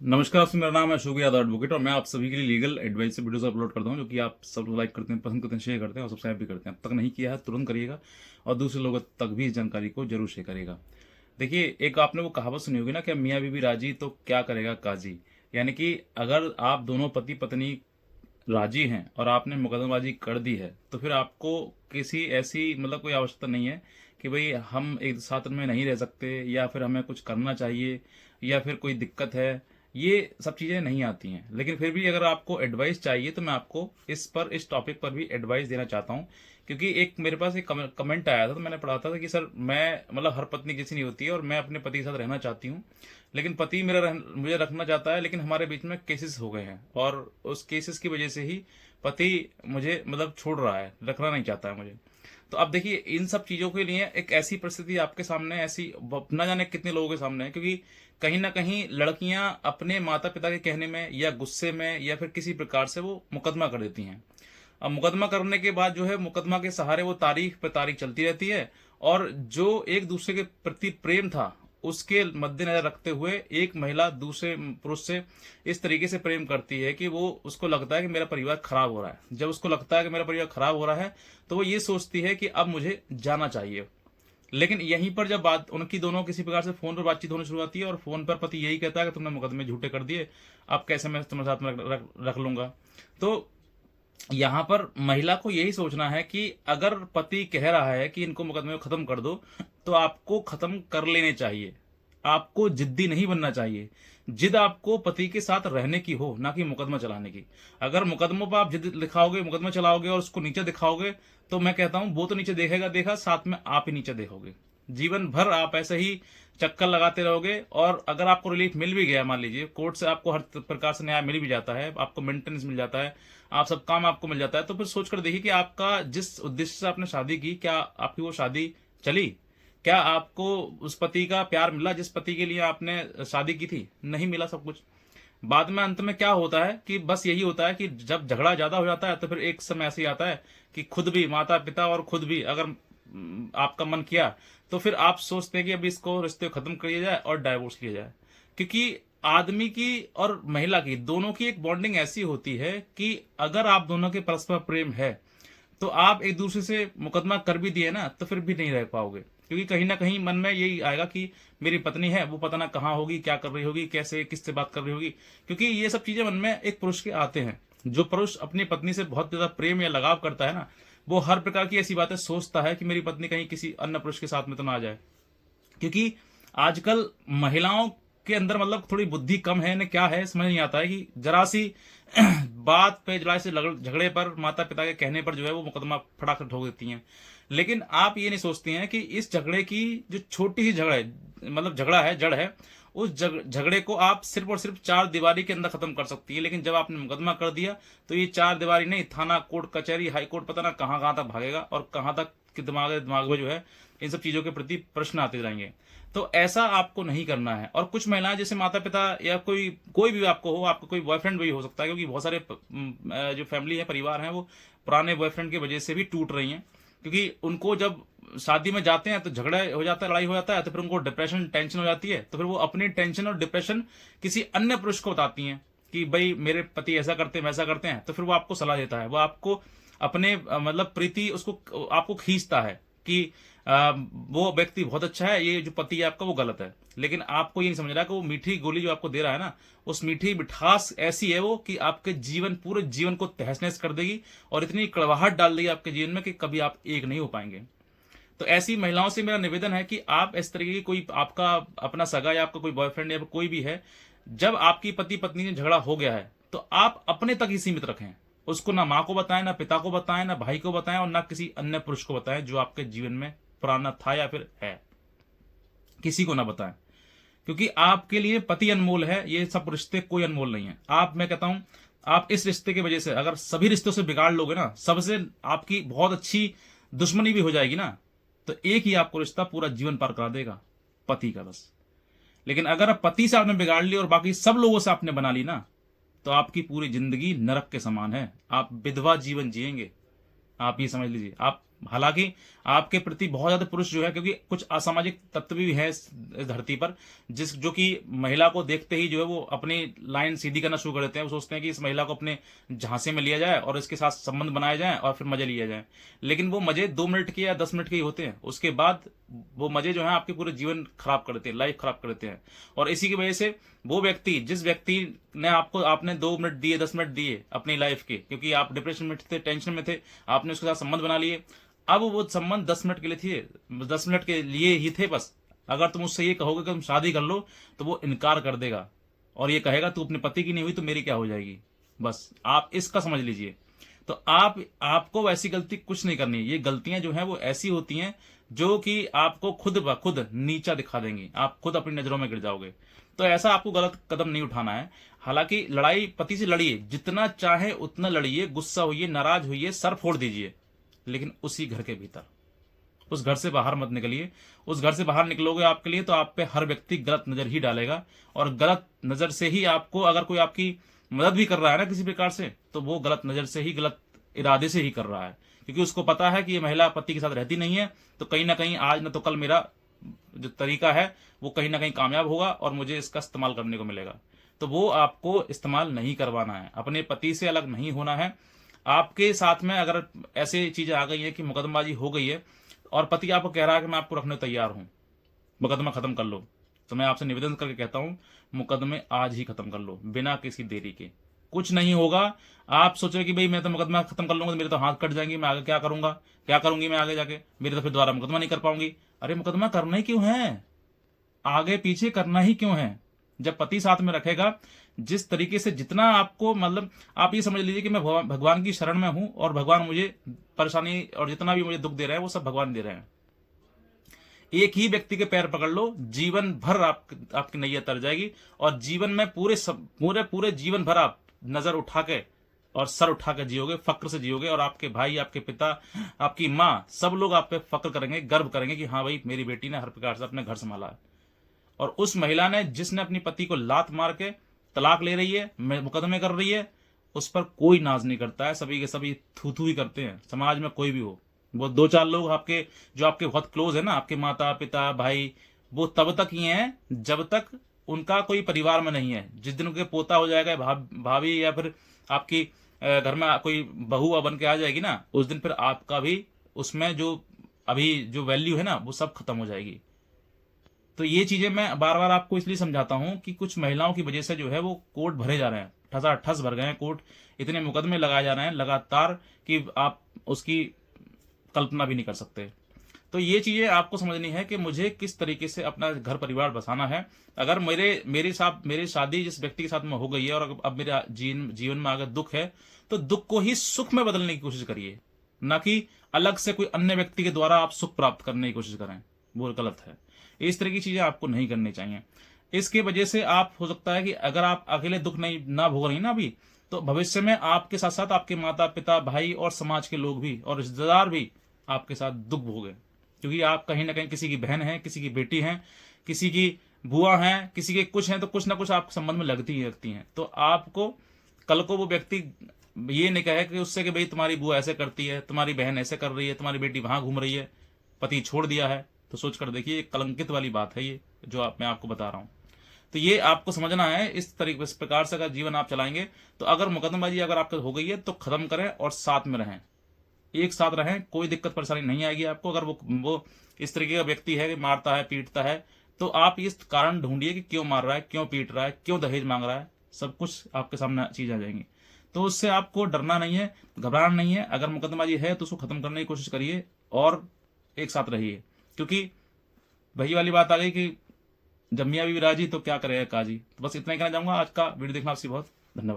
नमस्कार दोस्तों, मेरा नाम है अशोक यादव एडवोकेट और मैं आप सभी के लिए लीगल एडवाइस से वीडियोस अपलोड करता हूं, जो कि आप सब लाइक करते हैं, पसंद करते हैं, शेयर करते हैं और सब्सक्राइब भी करते हैं। अब तक नहीं किया है तुरंत करिएगा और दूसरे लोगों तक भी इस जानकारी को जरूर शेयर करिएगा। देखिए, एक आपने वो कहावत सुनी होगी ना कि मियाँ बीवी राजी तो क्या करेगा काजी। यानी कि अगर आप दोनों पति पत्नी राजी हैं और आपने मुकदमेबाजी कर दी है, तो फिर आपको किसी ऐसी कोई आवश्यकता नहीं है कि भाई हम एक साथ में नहीं रह सकते या फिर हमें कुछ करना चाहिए या फिर कोई दिक्कत है। ये सब चीज़ें नहीं आती हैं। लेकिन फिर भी अगर आपको एडवाइस चाहिए तो मैं आपको इस टॉपिक पर भी एडवाइस देना चाहता हूँ, क्योंकि एक मेरे पास एक कमेंट आया था, तो मैंने पढ़ा था कि सर, मैं हर पत्नी किसी नहीं होती है और मैं अपने पति के साथ रहना चाहती हूँ, लेकिन पति मुझे रखना चाहता है, लेकिन हमारे बीच में केसेस हो गए हैं और उस केसेस की वजह से ही पति मुझे छोड़ रहा है, रखना नहीं चाहता है मुझे। तो अब देखिए, इन सब चीज़ों के लिए एक ऐसी परिस्थिति आपके सामने, ऐसी ना जाने कितने लोगों के सामने है, क्योंकि कहीं ना कहीं लड़कियां अपने माता पिता के कहने में या गुस्से में या फिर किसी प्रकार से वो मुकदमा कर देती हैं। अब मुकदमा करने के बाद जो है, मुकदमा के सहारे वो तारीख पे तारीख चलती रहती है और जो एक दूसरे के प्रति प्रेम था उसके मद्देनजर रखते हुए एक महिला दूसरे पुरुष से इस तरीके से प्रेम करती है कि वो उसको लगता है कि मेरा परिवार खराब हो रहा है। जब उसको लगता है कि मेरा परिवार खराब हो रहा है तो वो ये सोचती है कि अब मुझे जाना चाहिए। लेकिन यहीं पर जब बात उनकी दोनों किसी प्रकार से फोन पर बातचीत होनी शुरू होती है और फोन पर पति यही कहता है कि तुमने मुकदमे झूठे कर दिए, अब कैसे मैं तुम्हारे साथ में रख लूंगा। तो यहाँ पर महिला को यही सोचना है कि अगर पति कह रहा है कि इनको मुकदमे में खत्म कर दो, तो आपको खत्म कर लेने चाहिए। आपको जिद्दी नहीं बनना चाहिए। जिद आपको पति के साथ रहने की हो, ना कि मुकदमा चलाने की। अगर मुकदमों पर आप जिद दिखाओगे, मुकदमा चलाओगे और उसको नीचे दिखाओगे, तो मैं कहता हूं वो तो नीचे देखेगा देखा, साथ में आप ही नीचे देखोगे। जीवन भर आप ऐसे ही चक्कर लगाते रहोगे और अगर आपको रिलीफ मिल भी गया, मान लीजिए कोर्ट से आपको हर प्रकार से न्याय मिल भी जाता है, आपको मेंटेनेंस मिल जाता है, आप सब काम आपको मिल जाता है, तो फिर सोचकर देखिए कि आपका जिस उद्देश्य से आपने शादी की, क्या आपकी वो शादी चली? क्या आपको उस पति का प्यार मिला जिस पति के लिए आपने शादी की थी? नहीं मिला सब कुछ। बाद में अंत में क्या होता है कि बस यही होता है कि जब झगड़ा ज्यादा हो जाता है तो फिर एक समय ऐसे ही आता है कि खुद भी माता पिता और खुद भी अगर आपका मन किया, तो फिर आप सोचते हैं कि अब इसको रिश्ते को खत्म कर दिया जाए और डाइवोर्स लिया जाए। क्योंकि आदमी की और महिला की दोनों की एक बॉन्डिंग ऐसी होती है कि अगर आप दोनों के परस्पर प्रेम है तो आप एक दूसरे से मुकदमा कर भी दिए ना तो फिर भी नहीं रह पाओगे, क्योंकि कहीं ना कहीं मन में यही आएगा कि मेरी पत्नी है, वो पता ना कहाँ होगी, क्या कर रही होगी, कैसे किससे बात कर रही होगी। क्योंकि ये सब चीजें मन में एक पुरुष के आते हैं। जो पुरुष अपनी पत्नी से बहुत ज्यादा प्रेम या लगाव करता है ना, वो हर प्रकार की ऐसी बातें सोचता है कि मेरी पत्नी कहीं किसी अन्य पुरुष के साथ में तो ना आ जाए। क्योंकि आजकल महिलाओं के अंदर थोड़ी बुद्धि कम है, ने क्या है समझ नहीं आता है कि जरा सी बात पे, जरा से झगड़े पर, माता पिता के कहने पर जो है वो मुकदमा फटाक से ठोक देती हैं। लेकिन आप ये नहीं सोचती हैं कि इस झगड़े की जो छोटी सी झगड़ा है, झगड़ा है, जड़ है, उस झगड़े को आप सिर्फ और सिर्फ चार दीवारी के अंदर खत्म कर सकती है। लेकिन जब आपने मुकदमा कर दिया तो ये चार दीवारी नहीं, थाना, कोर्ट, कचहरी, हाई कोर्ट, पता ना कहाँ कहाँ तक भागेगा और कहाँ तक कि दिमाग दिमाग में जो है इन सब चीजों के प्रति प्रश्न आते जाएंगे। तो ऐसा आपको नहीं करना है। और कुछ महिलाएं, जैसे माता पिता या कोई कोई भी आपको हो, आपका कोई बॉयफ्रेंड भी हो सकता है, क्योंकि बहुत सारे जो फैमिली है, परिवार हैं, वो पुराने बॉयफ्रेंड की वजह से भी टूट रही हैं। क्योंकि उनको जब शादी में जाते हैं तो झगड़ा हो जाता है, लड़ाई हो जाता है, तो फिर उनको डिप्रेशन, टेंशन हो जाती है, तो फिर वो अपनी टेंशन और डिप्रेशन किसी अन्य पुरुष को बताती हैं कि भाई मेरे पति ऐसा करते हैं, वैसा करते हैं। तो फिर वो आपको सलाह देता है, वो आपको अपने प्रीति उसको आपको खींचता है कि वो व्यक्ति बहुत अच्छा है, ये जो पति है आपका वो गलत है। लेकिन आपको ये नहीं समझ रहा कि वो मीठी गोली जो आपको दे रहा है ना, उस मीठी मिठास ऐसी है वो कि आपके जीवन, पूरे जीवन को तहस नहस कर देगी और इतनी कड़वाहट डाल देगी आपके जीवन में कि कभी आप एक नहीं हो पाएंगे। तो ऐसी महिलाओं से मेरा निवेदन है कि आप इस तरीके की, कोई आपका अपना सगा या आपका कोई बॉयफ्रेंड या कोई भी है, जब आपकी पति पत्नी से झगड़ा हो गया है तो आप अपने तक ही सीमित रखें। उसको ना माँ को बताएं, ना पिता को बताएं, ना भाई को बताएं और ना किसी अन्य पुरुष को बताएं जो आपके जीवन में पुराना था या फिर है। किसी को ना बताएं, क्योंकि आपके लिए पति अनमोल है, ये सब रिश्ते कोई अनमोल नहीं है। मैं कहता हूं, आप इस रिश्ते की वजह से अगर सभी रिश्तों से बिगाड़ लोगे ना, सबसे आपकी बहुत अच्छी दुश्मनी भी हो जाएगी ना, तो एक ही आपको रिश्ता पूरा जीवन पार करा देगा, पति का, बस। लेकिन अगर आप पति से आपने बिगाड़ ली और बाकी सब लोगों से आपने बना ली ना, तो आपकी पूरी जिंदगी नरक के समान है। आप विधवा जीवन जिएंगे। आप ये समझ लीजिए, आप हालांकि आपके प्रति बहुत ज्यादा पुरुष जो है, क्योंकि कुछ असामाजिक तत्व भी है इस धरती पर, जो कि महिला को देखते ही जो है वो अपनी लाइन सीधी करना शुरू कर देते हैं। वो सोचते हैं कि इस महिला को अपने झांसे में लिया जाए और इसके साथ संबंध बनाए जाए और फिर मजे लिए जाए। लेकिन वो मजे 2 मिनट के या 10 मिनट के ही होते हैं, उसके बाद वो मजे जो है आपके पूरे जीवन खराब कर देते हैं, लाइफ खराब कर देते हैं। और इसी की वजह से वो व्यक्ति, जिस व्यक्ति ने आपने 2 मिनट दिए, 10 मिनट दिए अपनी लाइफ के, क्योंकि आप डिप्रेशन में थे, टेंशन में थे, आपने उसके साथ संबंध बना लिए। अब वो संबंध 10 मिनट के लिए थे, 10 मिनट के लिए ही थे बस। अगर तुम उससे ये कहोगे कि तुम शादी कर लो, तो वो इनकार कर देगा और ये कहेगा तू अपने पति की नहीं हुई तो मेरी क्या हो जाएगी। बस आप इसका समझ लीजिए। तो आपको वैसी गलती कुछ नहीं करनी। ये गलतियां जो हैं वो ऐसी होती हैं जो कि आपको खुद ब खुद नीचा दिखा देंगी, आप खुद अपनी नजरों में गिर जाओगे। तो ऐसा आपको गलत कदम नहीं उठाना है। हालांकि लड़ाई पति से लड़िए, जितना चाहे उतना लड़िए, गुस्सा होइए, नाराज होइए, सर फोड़ दीजिए, लेकिन उसी घर के भीतर, उस घर से बाहर मत निकलिए। उस घर से बाहर निकलोगे आपके लिए तो आप पे हर व्यक्ति गलत नजर ही डालेगा, और गलत नजर से ही आपको, अगर कोई आपकी मदद भी कर रहा है ना किसी प्रकार से, तो वो गलत नजर से ही, गलत इरादे से ही कर रहा है, क्योंकि उसको पता है कि ये महिला पति के साथ रहती नहीं है, तो कहीं ना कहीं आज न तो कल मेरा जो तरीका है वो कहीं ना कहीं कामयाब होगा और मुझे इसका इस्तेमाल करने को मिलेगा। तो वो आपको इस्तेमाल नहीं करवाना है, अपने पति से अलग नहीं होना है। आपके साथ में अगर ऐसे चीजें आ गई है कि मुकदमेबाजी हो गई है और पति आपको कह रहा है कि मैं आपको रखने को तैयार हूं, मुकदमा खत्म कर लो, तो मैं आपसे निवेदन करके कहता हूं, मुकदमे आज ही खत्म कर लो, बिना किसी देरी के। कुछ नहीं होगा। आप सोचो कि भाई मैं तो मुकदमा खत्म कर लूंगा तो मेरे तो हाथ कट जाएंगे, मैं आगे क्या करूंगा, क्या करूंगी मैं आगे जाके, मेरे तो फिर दोबारा मुकदमा नहीं कर पाऊंगी। अरे मुकदमा करना ही क्यों है, आगे पीछे करना ही क्यों है। जब पति साथ में रखेगा, जिस तरीके से, जितना आपको, मतलब आप ये समझ लीजिए कि मैं भगवान की शरण में हूं और भगवान मुझे परेशानी और जितना भी मुझे दुख दे रहे हैं वो सब भगवान दे रहे हैं। एक ही व्यक्ति के पैर पकड़ लो, जीवन भर आपकी नैया तर जाएगी, और जीवन में पूरे जीवन भर आप नजर उठा के और सर उठा के जियोगे, फक्र से जियोगे, और आपके भाई, आपके पिता, आपकी माँ, सब लोग आप पे फक्र करेंगे, गर्व करेंगे कि हाँ भाई मेरी बेटी ने हर प्रकार से अपने घर संभाला है। और उस महिला ने, जिसने अपनी पति को लात मार के तलाक ले रही है, मुकदमे कर रही है, उस पर कोई नाज नहीं करता है, सभी के सभी थू थू ही करते हैं। समाज में कोई भी हो, वो 2-4 लोग आपके, जो आपके बहुत क्लोज है ना, आपके माता पिता भाई, वो तब तक ही हैं जब तक उनका कोई परिवार में नहीं है। जिस दिन उनके पोता हो जाएगा, भाभी, या फिर आपकी घर में कोई बहू बन के आ जाएगी ना, उस दिन फिर आपका भी उसमें जो अभी जो वैल्यू है ना, वो सब खत्म हो जाएगी। तो ये चीजें मैं बार बार आपको इसलिए समझाता हूं कि कुछ महिलाओं की वजह से जो है वो कोर्ट भरे जा रहे हैं, ठसाठस भर गए हैं कोर्ट, इतने मुकदमे लगाए जा रहे हैं लगातार कि आप उसकी कल्पना भी नहीं कर सकते। तो ये चीजें आपको समझनी है कि मुझे किस तरीके से अपना घर परिवार बसाना है। अगर मेरी शादी जिस व्यक्ति के साथ में हो गई है और अब मेरा जीवन में अगर दुख है, तो दुख को ही सुख में बदलने की कोशिश करिए, ना कि अलग से कोई अन्य व्यक्ति के द्वारा आप सुख प्राप्त करने की कोशिश करें, वो गलत है। इस तरह की चीजें आपको नहीं करनी चाहिए। इसके वजह से आप, हो सकता है कि अगर आप अकेले दुख नहीं ना भोग रही ना अभी, तो भविष्य में आपके साथ साथ आपके माता पिता भाई और समाज के लोग भी और रिश्तेदार भी आपके साथ दुख भोगे, क्योंकि आप कहीं ना कहीं किसी की बहन है, किसी की बेटी है, किसी की बुआ है, किसी के कुछ है, तो कुछ ना कुछ आपके संबंध में लगती हैं। तो आपको कल को वो व्यक्ति ये नहीं कहे कि उससे कि भाई तुम्हारी बुआ ऐसे करती है, तुम्हारी बहन ऐसे कर रही है, तुम्हारी बेटी वहां घूम रही है, पति छोड़ दिया है। तो सोच कर देखिए, कलंकित वाली बात है ये जो मैं आपको बता रहा हूं। तो ये आपको समझना है। इस प्रकार से अगर जीवन आप चलाएंगे, तो अगर मुकदमेबाजी अगर आपके हो गई है तो खत्म करें और साथ में रहें, एक साथ रहें, कोई दिक्कत परेशानी नहीं आएगी आपको। अगर वो इस तरीके का व्यक्ति है कि मारता है पीटता है, तो आप इस कारण ढूंढिए कि क्यों मार रहा है, क्यों पीट रहा है, क्यों दहेज मांग रहा है, सब कुछ आपके सामने चीज आ जाएंगी। तो उससे आपको डरना नहीं है, घबराना नहीं है। अगर मुकदमेबाजी है तो उसको खत्म करने की कोशिश करिए और एक साथ रहिए, क्योंकि वही वाली बात आ गई कि जब मियाँ बीवी राजी तो क्या करेगा काजी। तो बस इतना ही कहना चाहूंगा। आज का वीडियो देखना आपसे बहुत